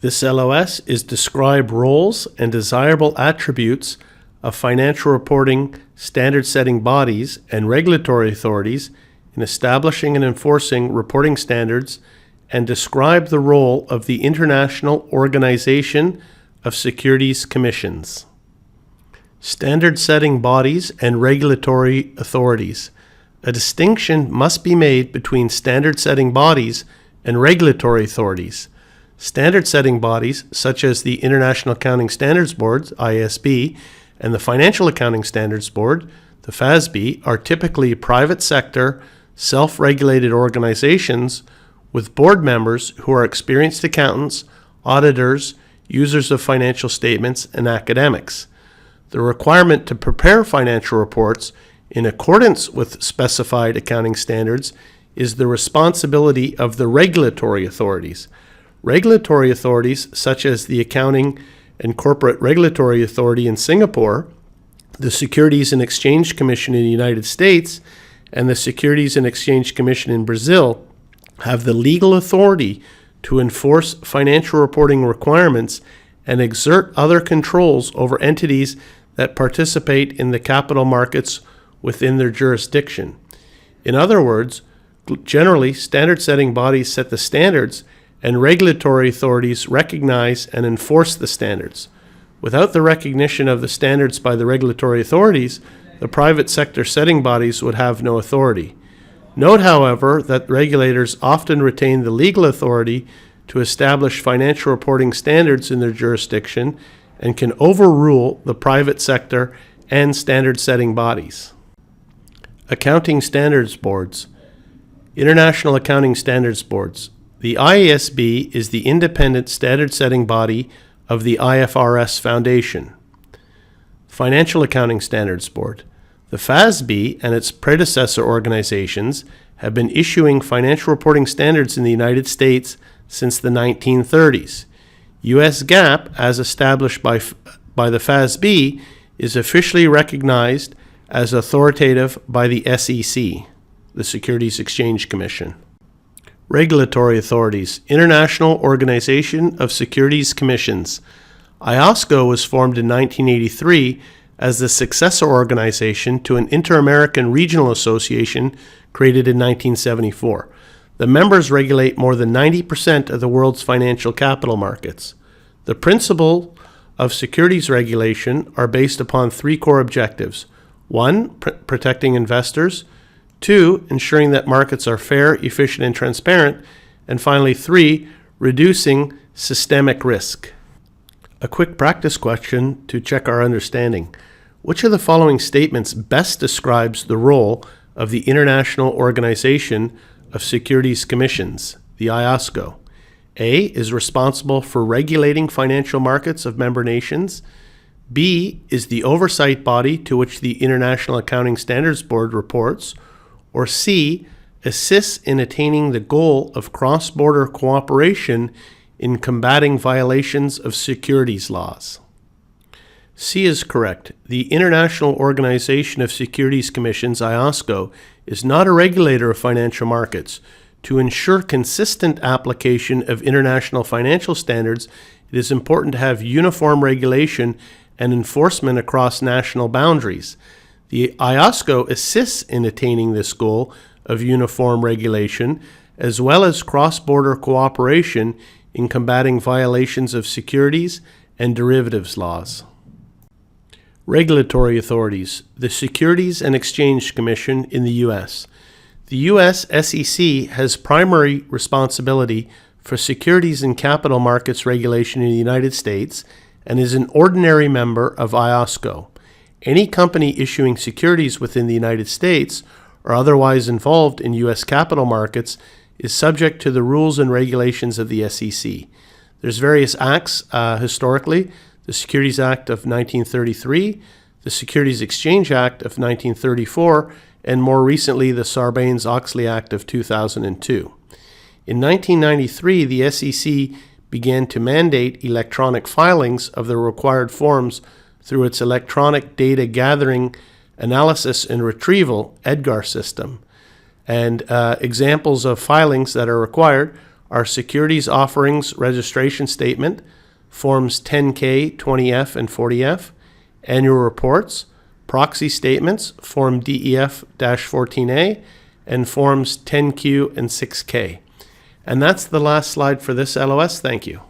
This LOS is describe roles and desirable attributes of financial reporting standard-setting bodies and regulatory authorities in establishing and enforcing reporting standards, and describe the role of the International Organization of Securities Commissions. Standard-setting bodies and regulatory authorities. A distinction must be made between standard-setting bodies and regulatory authorities. Standard-setting bodies, such as the International Accounting Standards Board, IASB, and the Financial Accounting Standards Board, the FASB, are typically private sector, self-regulated organizations with board members who are experienced accountants, auditors, users of financial statements, and academics. The requirement to prepare financial reports in accordance with specified accounting standards is the responsibility of the regulatory authorities. Regulatory authorities, such as the Accounting and Corporate Regulatory Authority in Singapore, the Securities and Exchange Commission in the United States, and the Securities and Exchange Commission in Brazil, have the legal authority to enforce financial reporting requirements and exert other controls over entities that participate in the capital markets within their jurisdiction. In other words, generally, standard-setting bodies set the standards, and regulatory authorities recognize and enforce the standards. Without the recognition of the standards by the regulatory authorities, the private sector setting bodies would have no authority. Note, however, that regulators often retain the legal authority to establish financial reporting standards in their jurisdiction and can overrule the private sector and standard-setting bodies. Accounting Standards Boards. International Accounting Standards Boards. The IASB is the independent standard-setting body of the IFRS Foundation. Financial Accounting Standards Board. The FASB and its predecessor organizations have been issuing financial reporting standards in the United States since the 1930s. U.S. GAAP, as established by the FASB, is officially recognized as authoritative by the SEC, the Securities Exchange Commission. Regulatory authorities. International Organization of Securities Commissions. IOSCO was formed in 1983 as the successor organization to an Inter-American Regional Association created in 1974. The members regulate more than 90% of the world's financial capital markets. The principles of securities regulation are based upon three core objectives. 1. Protecting investors. 2. Ensuring that markets are fair, efficient, and transparent. And finally, 3. Reducing systemic risk. A quick practice question to check our understanding. Which of the following statements best describes the role of the International Organization of Securities Commissions, the IOSCO? A, is responsible for regulating financial markets of member nations. B, is the oversight body to which the International Accounting Standards Board reports. Or C, assists in attaining the goal of cross-border cooperation in combating violations of securities laws. C is correct. The International Organization of Securities Commissions, IOSCO, is not a regulator of financial markets. To ensure consistent application of international financial standards, it is important to have uniform regulation and enforcement across national boundaries. The IOSCO assists in attaining this goal of uniform regulation, as well as cross-border cooperation in combating violations of securities and derivatives laws. Regulatory authorities. The Securities and Exchange Commission in the U.S. The U.S. SEC has primary responsibility for securities and capital markets regulation in the United States and is an ordinary member of IOSCO. Any company issuing securities within the United States or otherwise involved in U.S. capital markets is subject to the rules and regulations of the SEC. There's various acts historically: the Securities Act of 1933, the Securities Exchange Act of 1934, and more recently the Sarbanes-Oxley Act of 2002. In 1993, the SEC began to mandate electronic filings of the required forms through its Electronic Data Gathering, Analysis, and Retrieval, EDGAR system. And examples of filings that are required are Securities Offerings Registration Statement, Forms 10K, 20F, and 40F, Annual Reports, Proxy Statements, Form DEF-14A, and Forms 10Q and 6K. And that's the last slide for this LOS. Thank you.